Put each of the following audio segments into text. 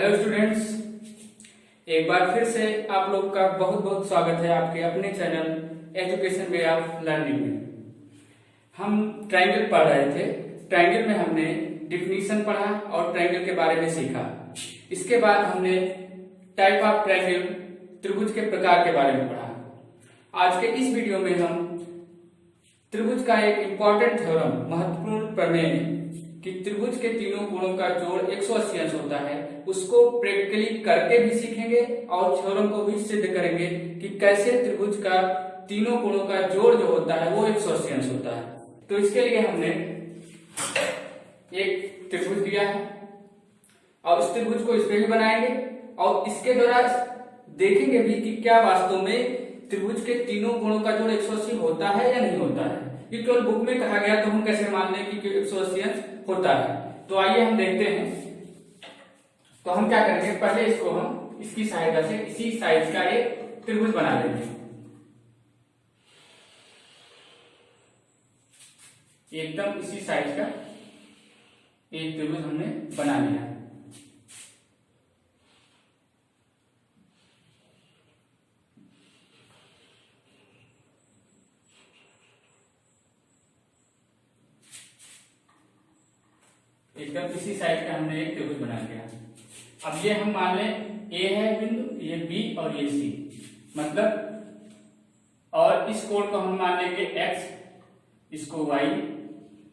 Hello students, एक बार फिर से आप लोग का बहुत बहुत स्वागत है आपके अपने channel education way of learning में। हम ट्रायंगल पढ़ रहे थे। ट्रायंगल में हमने डिफिनीशन पढ़ा और ट्रायंगल के बारे में सीखा। इसके बाद हमने टाइप ऑफ ट्रायंगल, त्रिभुज के प्रकार के बारे में पढ़ा। आज के इस वीडियो में हम त्रिभुज का एक इंपॉर्टेंट थ्योरम, महत्वपूर्ण प्रमेय कि त्रिभुज के तीनों कोणों का जोड़ 180 अंश होता है, उसको प्रैक्टिकली करके भी सीखेंगे और थ्योरम को भी सिद्ध करेंगे कि कैसे त्रिभुज का तीनों कोणों का जोड़ जो होता है वो 180 अंश होता है। तो इसके लिए हमने एक त्रिभुज दिया है और उस त्रिभुज को इस पे भी बनाएंगे और इसके द्वारा देखेंगे भी कि क्या वास्तव में त्रिभुज के तीनों कोणों का जोड़ 180 होता है या नहीं होता है। ये केवल बुक में कहा गया तो हम कैसे मान लें कि 180 अंश होता है। तो आइए हम देखते हैं। तो हम क्या करेंगे, पहले इसको हम इसकी सहायता से इसी साइज का एक त्रिभुज बना लेंगे। एकदम इसी साइज का एक त्रिभुज हमने बना लिया। एकदम इसी साइज का हमने एक त्रिभुज बना लिया। अब ये हम मान लें ए है बिंदु, ये बी और ये सी, मतलब, और इस कोण को हम मान लेंगे एक्स, इसको वाई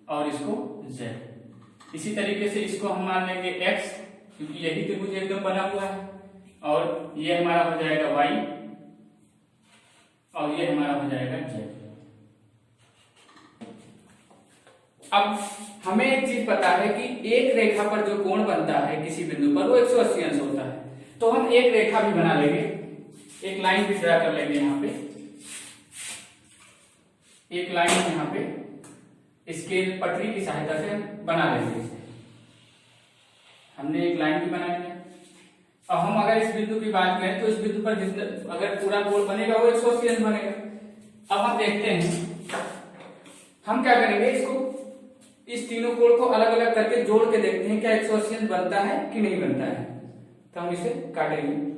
और इसको जेड। इसी तरीके से इसको हम मान लेंगे एक्स, क्योंकि यही त्रिभुज एकदम बना हुआ है, और ये हमारा हो जाएगा वाई और ये हमारा हो जाएगा जेड। अब हमें एक चीज पता है कि एक रेखा पर जो कोण बनता है किसी बिंदु पर वो 180 अंश होता है। तो हम एक रेखा भी बना लेंगे, एक लाइन भी ड्रा कर लेंगे। यहाँ पे एक लाइन यहाँ पे स्केल पटरी की सहायता से बना लेंगे इसे। हमने एक लाइन भी बना लिया। अब हम अगर इस बिंदु की बात करें तो इस बिंदु पर जितना अगर पूरा कोण बनेगा वो 180 अंश बनेगा। अब हम देखते हैं हम क्या करेंगे, इसको इस तीनों कोण को अलग अलग करके जोड़ के देखते हैं क्या 180 अंश बनता है कि नहीं बनता है। तो हम इसे काटेंगे।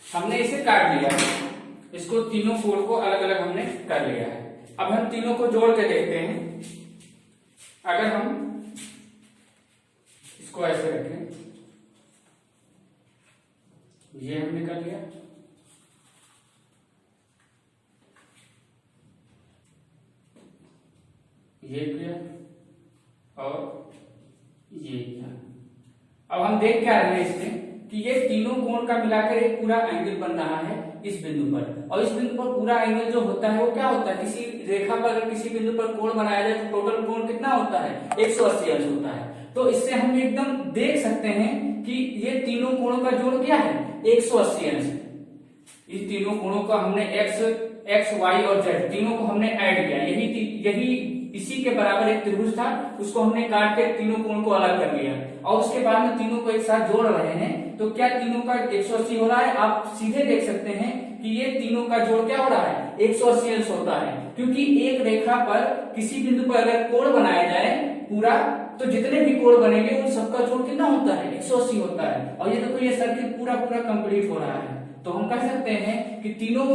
हमने इसे काट लिया, इसको तीनों कोण को अलग अलग हमने कर लिया है। अब हम तीनों को जोड़ के देखते हैं। अगर हम इसको ऐसे रखें, ये हमने कर लिया, ये किया और ये किया। अब हम देख क्या रहे हैं इसमें कि ये तीनों कोण का मिलाकर एक पूरा एंगल बन रहा है इस बिंदु पर। और इस बिंदु पर पूरा एंगल जो होता है वो क्या होता है, किसी रेखा पर अगर किसी बिंदु पर कोण बनाया जाए तो टोटल कोण कितना होता है, 180 अंश होता है। तो इससे हम एकदम देख सकते हैं कि ये तीनों कोणों का जोड़ क्या है, 180 अंश। इस तीनों कोणों का हमने एक्स वाई और जेड तीनों को हमने ऐड किया। यही इसी के बराबर एक त्रिभुज था, उसको हमने काट के तीनों कोण को अलग कर लिया और उसके बाद में तीनों को एक साथ जोड़ रहे हैं। तो क्या तीनों का 180 हो रहा है, आप सीधे देख सकते हैं कि ये तीनों का जोड़ क्या हो रहा है, 180 अंश होता है। क्योंकि एक रेखा पर किसी बिंदु पर अगर कोण बनाया जाए पूरा, तो जितने भी कोण बनेंगे उन सबका जोड़ कितना होता है, 180 होता है। और ये देखो ये सर्किल पूरा कंप्लीट हो रहा है। तो हम कह सकते हैं कि तीनों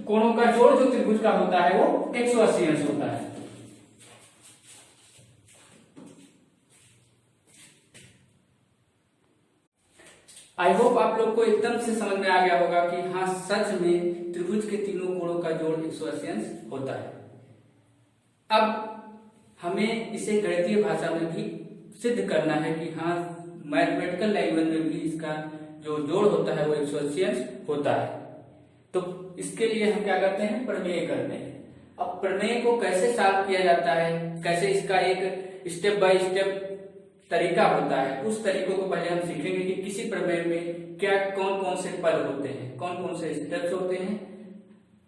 कोणों का जोड़ जो त्रिभुज का होता है वो 180 अंश होता है। आई होप आप लोग को एकदम से समझ में आ गया होगा कि हाँ, सच में त्रिभुज के तीनों कोणों का जोड़ 180 अंश होता है। अब हमें इसे गणितीय भाषा में भी सिद्ध करना है कि हाँ, मैथमेटिकल लैंग्वेज में भी इसका जो जोड़ होता है वो 180 अंश होता है। तो इसके लिए हम क्या करते हैं, प्रमेय करते हैं। अब प्रमेय को कैसे सॉल्व किया जाता है, कैसे इसका एक स्टेप बाय स्टेप तरीका होता है, उस तरीकों को पहले हम सीखेंगे कि किसी प्रमेय में क्या कौन कौन से पद होते हैं, कौन कौन से स्टेप्स होते हैं,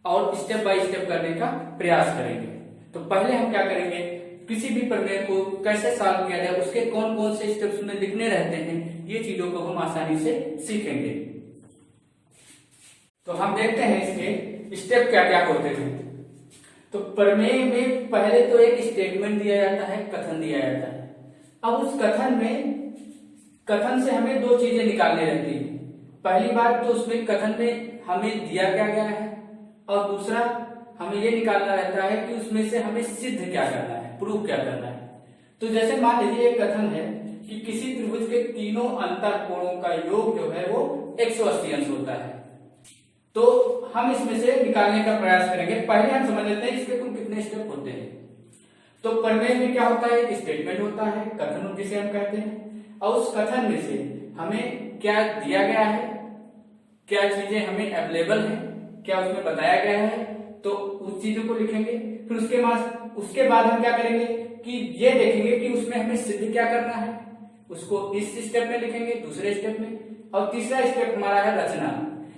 और स्टेप बाय स्टेप करने का प्रयास करेंगे। तो पहले हम क्या करेंगे, किसी भी प्रमेय को कैसे सॉल्व किया जाए, उसके कौन कौन से स्टेप्स में लिखने रहते हैं, ये चीजों को हम आसानी से सीखेंगे। तो हम देखते हैं इसके स्टेप क्या क्या होते हैं। तो प्रमेय में पहले तो एक स्टेटमेंट दिया जाता है, कथन दिया जाता है। अब उस कथन से हमें दो चीजें निकालनी रहती है। पहली बात तो उसमें कथन में हमें दिया क्या गया है, और दूसरा हमें ये निकालना रहता है कि उसमें से हमें सिद्ध क्या करना है, प्रूफ क्या करना है। तो जैसे मान लीजिए एक कथन है कि किसी त्रिभुज के तीनों अंतःकोणों का योग जो है वो 180 अंश होता है। तो हम इसमें से निकालने का प्रयास करेंगे। पहले हम समझ लेते हैं इसके कुल कितने स्टेप होते हैं। तो प्रमेय में क्या होता है, एक स्टेटमेंट होता है, कथन जिसे हम कहते हैं, और उस कथन में से हमें क्या दिया गया है, क्या चीजें हमें अवेलेबल है, क्या उसमें बताया गया है, तो उस चीजों को लिखेंगे। फिर उसके बाद हम क्या करेंगे कि ये देखेंगे कि उसमें हमें सिद्ध क्या करना है, उसको इस स्टेप में लिखेंगे, दूसरे स्टेप में। और तीसरा स्टेप हमारा है रचना।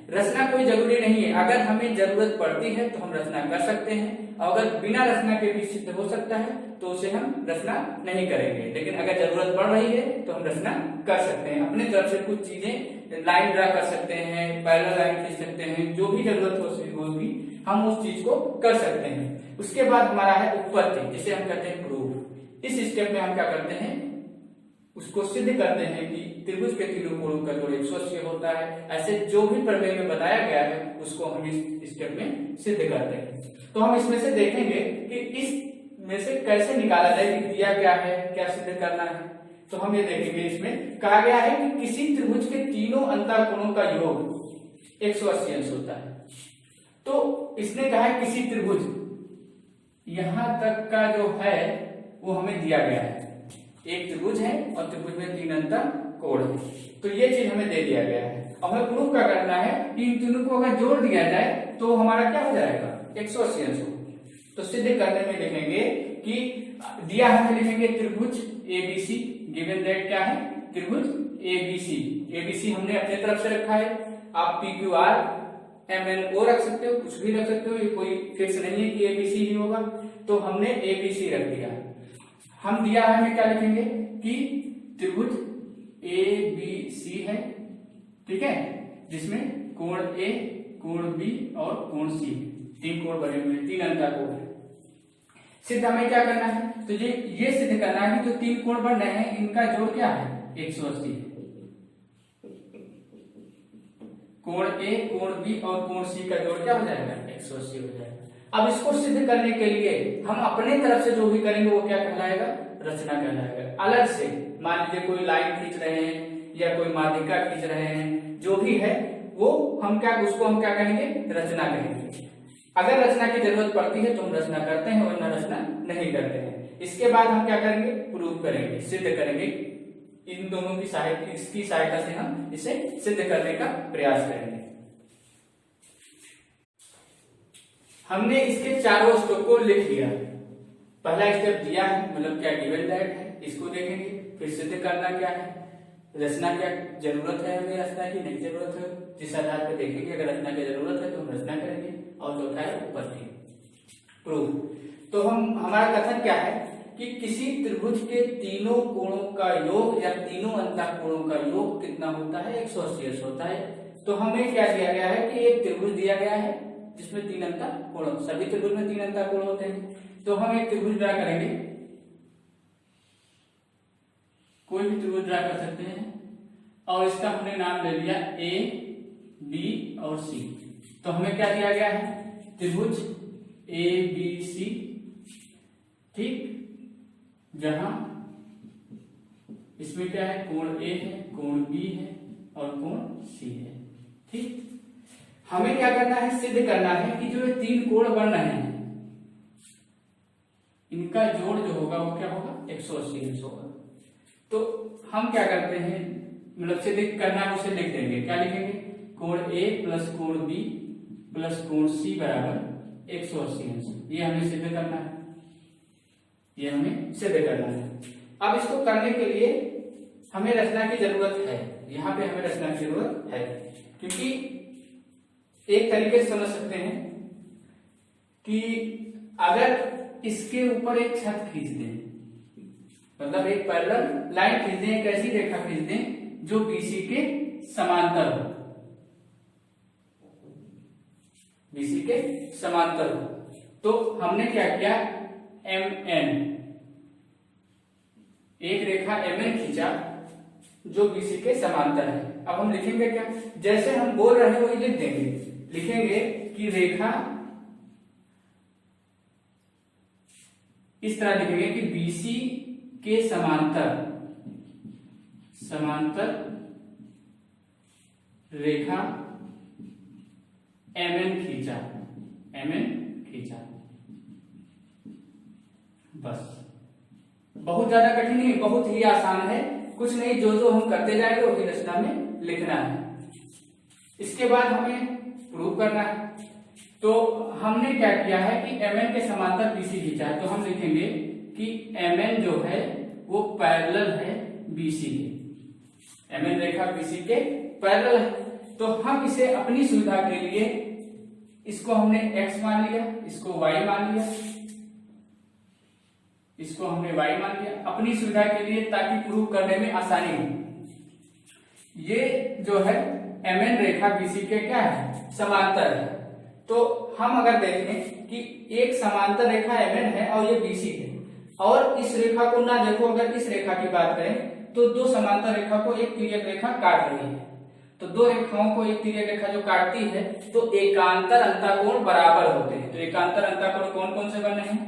रचना कोई जरूरी नहीं है, अगर हमें जरूरत पड़ती है तो हम रचना कर सकते हैं, और अगर बिना रचना के भी सिद्ध हो सकता है तो उसे हम रचना नहीं करेंगे। लेकिन अगर जरूरत पड़ रही है तो हम रचना कर सकते हैं। अपने तरफ से कुछ चीजें लाइन ड्रा कर सकते हैं, पैरेलल लाइन खींच सकते हैं, जो भी जरूरत होगी हम उस चीज को कर सकते हैं। उसके बाद हमारा है उत्पत्ति, जिसे हम कहते हैं प्रूफ। इस स्टेप में हम क्या करते हैं, उसको सिद्ध करते हैं कि त्रिभुज के तीनों कोणों का जोड़ 180 होता है। ऐसे जो भी प्रमेय में बताया गया है उसको हम इस स्टेप में सिद्ध करते हैं। तो हम इसमें से देखेंगे कि इस में से कैसे निकाला जाए कि दिया क्या है, क्या सिद्ध करना है। तो हम ये देखेंगे, इसमें कहा गया है कि किसी त्रिभुज के तीनों अंतःकोणों का योग 180 अंश होता है। तो इसने कहा है किसी त्रिभुज, यहां तक का जो है वो हमें दिया गया है। एक त्रिभुज है और त्रिभुज में तीन अंतःकोण है, तो ये चीज हमें दे दिया गया है। अब हमें प्रूफ क्या करना है कि इन तीनों को अगर जोड़ दिया जाए तो हमारा क्या हो जाएगा, 180 अंश हो। तो सिद्ध करने में लिखेंगे कि दिया हमें, लिखेंगे त्रिभुज एबीसी, गिवन दैट क्या है, त्रिभुज एबीसी। एबीसी हमने अपने तरफ से रखा है, आप PQR MNO रख सकते हो, कुछ भी रख सकते हो, ये कोई फिक्स नहीं है कि एबीसी ही होगा। तो हमने एबीसी रख दिया। हम दिया है, हमें क्या लिखेंगे कि त्रिभुज एबीसी है, ठीक है, जिसमें कोण ए, कोण बी और कोण सी, तीन कोण बने हुए, तीन अंतःकोण है। सिद्ध हमें क्या करना है, तो ये सिद्ध करना है कि जो तीन कोण बन रहे हैं इनका जोड़ क्या है, 180 है। कोण ए, कोण बी और कोण सी का जोड़ क्या हो जाएगा, 180 हो जाएगा। अब इसको सिद्ध करने के लिए हम अपने तरफ से जो भी करेंगे वो क्या कहलाएगा, रचना कहलाएगा। अलग से मान लीजिए कोई लाइन खींच रहे हैं या कोई माध्यिका खींच रहे हैं, जो भी है वो हम क्या, उसको हम क्या कहेंगे, रचना कहेंगे। अगर रचना की जरूरत पड़ती है तो हम रचना करते हैं, वरना रचना नहीं करते हैं। इसके बाद हम क्या करेंगे, प्रूफ करेंगे, सिद्ध करेंगे। इन दोनों की सहायता, इसकी सहायता से हम इसे सिद्ध करने का प्रयास करेंगे। हमने इसके चारों स्टेप को लिख लिया। पहला स्टेप दिया है, मतलब क्या गिवन दैट है, इसको देखेंगे। फिर सिद्ध करना क्या है, रचना क्या जरूरत है, हमें रचना की नहीं जरूरत है, जिस आधार पर देखेंगे। अगर रचना की जरूरत है तो हम रचना करेंगे। और चौथा है उत्पत्ति, प्रूफ। तो हमारा कथन क्या है कि किसी त्रिभुज के तीनों कोणों का योग या तीनों अंतःकोणों का योग कितना होता है, 180 अंश होता है। तो हमें क्या दिया गया है कि एक त्रिभुज दिया गया है जिसमें तीन अंतःकोण, सभी त्रिभुज में तीन अंतःकोण होते हैं। तो हम एक त्रिभुज ड्रा करेंगे, कोई भी त्रिभुज ड्रा कर सकते हैं, और इसका हमने नाम ले लिया ए, बी और सी। तो हमें क्या दिया गया है, त्रिभुज ए बी सी, ठीक, जहां इसमें क्या है, कोण ए है, कोण बी है और कोण सी है, ठीक। हमें क्या करना है, सिद्ध करना है कि जो ये तीन कोण बन रहे हैं इनका जोड़ जो होगा वो क्या होगा, 180 अंश होगा। तो हम क्या करते हैं, मतलब सिद्ध करना है उसे लिख देंगे। क्या लिखेंगे, कोण ए प्लस कोण बी प्लस कोण सी बराबर 180 अंश। ये हमें सिद्ध करना है, ये हमें सिद्ध करना है। अब इसको करने के लिए हमें रचना की जरूरत है, यहाँ पे हमें रचना की जरूरत है, क्योंकि एक तरीके से समझ सकते हैं कि अगर इसके ऊपर एक छत खींच दें, मतलब एक पैरेलल लाइन खींच दें, एक ऐसी रेखा खींच दें जो बीसी के समांतर हो, बीसी के समांतर हो, तो हमने क्या किया, MN, एक रेखा MN खींचा जो बीसी के समांतर है। अब हम लिखेंगे क्या, जैसे हम बोल रहे हैं वही लिख देंगे, लिखेंगे कि रेखा इस तरह लिखेंगे कि बीसी के समांतर रेखा MN खींचा, बस। बहुत ज्यादा कठिन नहीं, बहुत ही आसान है, कुछ नहीं, जो जो हम करते जाएंगे वही रचना में लिखना है। इसके बाद हमें प्रूव करना है, तो हमने क्या किया है कि MN के समांतर BC खींचा है, तो हम लिखेंगे कि MN जो है वो पैरेलल है BC के, MN रेखा BC के पैरेलल है। तो हम इसे अपनी सुविधा के लिए, इसको हमने x मान लिया, इसको y मान लिया, इसको हमने y मान लिया अपनी सुविधा के लिए, ताकि प्रूव करने में आसानी हो। ये जो है MN रेखा BC के क्या है, समांतर है। तो हम अगर देखें कि एक समांतर रेखा MN है और ये BC है, और इस रेखा को ना देखो, अगर इस रेखा की बात करें तो दो समांतर रेखा को एक तिर्यक रेखा काट रही है, तो दो रेखाओं को एक तिर्यक रेखा जो काटती है तो एकांतर अंतःकोण बराबर होते हैं। तो एकांतर अंतःकोण कौन कौन से बने हैं,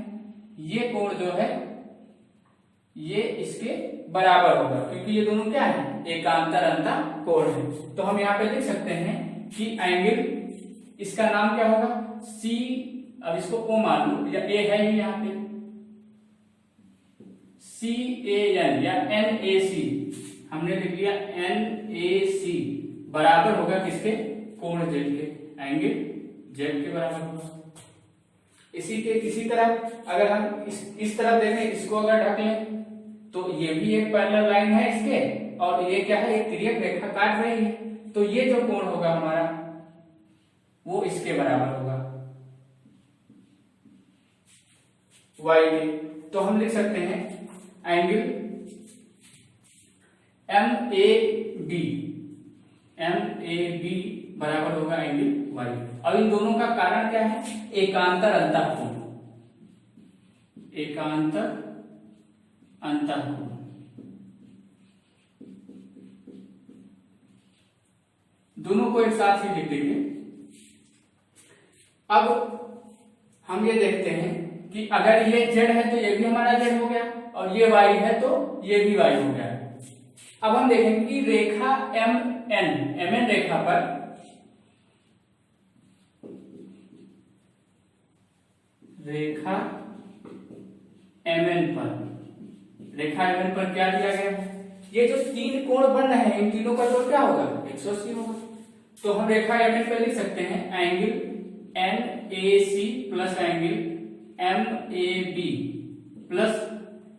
ये कोण जो है ये इसके बराबर होगा, क्योंकि ये दोनों क्या है, एकांतर अंतःकोण है। तो हम यहाँ पे लिख सकते हैं कि एंगल, इसका नाम क्या होगा, C, अब इसको O मान लो, या A है ही यहाँ पे, CAN या NAC, हमने लिख लिया NAC बराबर होगा किसके, कोण Z के, एंगल Z के बराबर होगा। इसी तरह अगर हम इस तरफ देखें, इसको अगर ढक लें तो ये भी एक पैरेलल लाइन है इसके, और ये क्या है, एक तिर्यक रेखा काट रही है, तो ये जो कोण होगा हमारा वो इसके बराबर होगा, y के। तो हम लिख सकते हैं एंगल MAB बराबर होगा एंगल y। अब इन दोनों का कारण क्या है, एकांतर अंतःकोण, एकांतर अंतःकोण। दोनों को एक साथ ही लिख देंगे। अब हम ये देखते हैं कि अगर ये z है तो ये भी हमारा z हो गया, और ये y है तो ये भी y हो गया। अब हम देखेंगे कि रेखा MN रेखा पर रेखा MN पर क्या दिया गया है, ये जो तीन कोण बन रहे हैं इन तीनों का जोड़ क्या होगा, 180 होगा। तो हम रेखा MN पर लिख सकते हैं angle NAC plus angle MAB plus,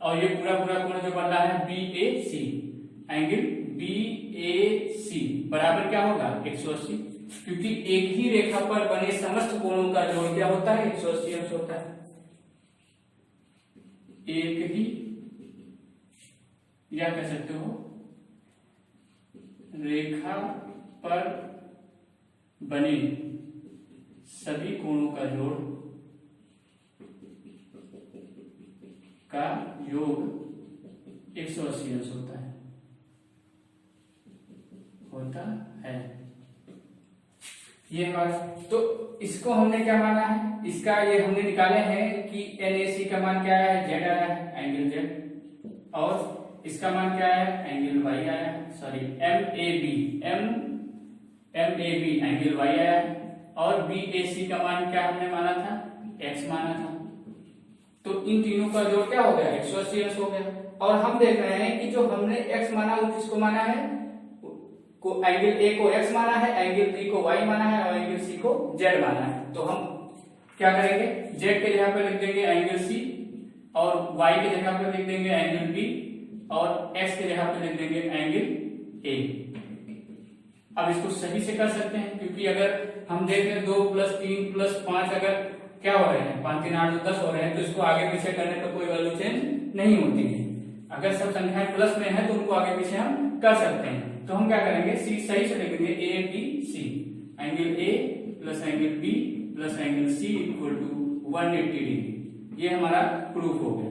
और ये पूरा कोण जो बन रहा है BAC, एंगल BAC बराबर क्या होगा, 180, क्योंकि एक ही रेखा पर बने समस्त कोणों का जोड़ क्या होता है, 180 अंश होता है। एक ही, या कह सकते हो रेखा पर बने सभी कोणों का जोड़ का योग 180 अंश होता है। ये हमारा, तो इसको हमने क्या माना है, इसका ये हमने निकाले हैं कि NAC का मान क्या है, Z आया है, एंगल Z, और इसका मान क्या है, एंगल Y आया है, सॉरी MAB एंगल Y आया है, और BAC का मान क्या हमने माना था, X माना था। तो इन तीनों का जोड़ क्या हो गया, 180 अंश हो गया। और हम देख रहे हैं कि जो हमने X माना वो किसको माना है, को एंगल A को X माना है, एंगल B को Y माना है, और एंगल C को Z माना है। तो हम क्या करेंगे, Z के जगह पर लिख देंगे एंगल C, और Y के जगह पर लिख देंगे एंगल B, और x के जगह पे लिख देंगे एंगल ए। अब इसको सही से कर सकते हैं, क्योंकि अगर हम देख रहे हैं 2 + 3 + 5 अगर क्या हो रहे हैं 5 3 8 10 हो रहे हैं, तो इसको आगे पीछे करने पर कोई वैल्यू चेंज नहीं होती है। अगर सब संख्याएं प्लस में है तो उनको आगे पीछे हम कर सकते हैं। तो हम क्या करेंगे, सी सही से लिखेंगे A B C, angle A plus angle B plus angle C equal to 180 degree. ये हमारा प्रूफ हो गया।